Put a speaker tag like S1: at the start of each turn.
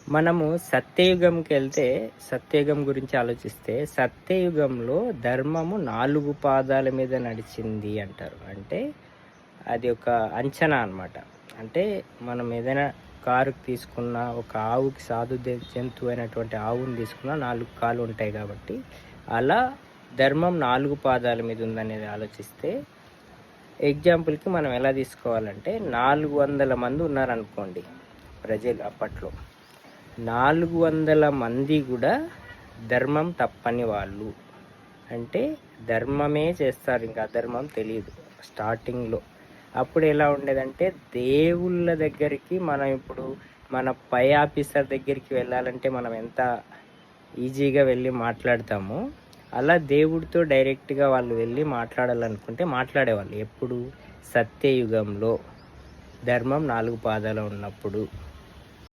S1: మనము సత్యయుగంకి వెళ్తే సత్యయుగం గురించి ఆలోచిస్తే సత్యయుగంలో ధర్మము 4 పాదాల మీద నడిచింది అంటారు. అంటే అది ఒక అంచనా అన్నమాట. అంటే మనం ఏదైనా కారుకి తీసుకున్న ఒక ఆవుకి జంతువు అయినటువంటి ఆవుని తీసుకున్న 4 కాళ్ళు ఉంటాయి కాబట్టి అలా ధర్మం 4 పాదాల మీద ఉందనేది ఆలోచిస్తే ఎగ్జాంపుల్కి మనం ఎలా తీసుకోవాలంటే 400 మంది ఉన్నారనుకోండి ప్రజలు అప్పట్లో. 400 మంది కూడా ధర్మం తప్పని వాళ్ళు. అంటే ధర్మమే చేస్తారు, ఇంకా అధర్మం తెలియదు స్టార్టింగ్లో. అప్పుడు ఎలా ఉండేదంటే దేవుళ్ళ దగ్గరికి మనం ఇప్పుడు మన పై ఆఫీసర్ దగ్గరికి వెళ్ళాలంటే మనం ఎంత ఈజీగా వెళ్ళి మాట్లాడతామో అలా దేవుడితో డైరెక్ట్గా వాళ్ళు వెళ్ళి మాట్లాడాలనుకుంటే మాట్లాడేవాళ్ళు. ఎప్పుడు? సత్యయుగంలో ధర్మం 4 పాదాలు ఉన్నప్పుడు.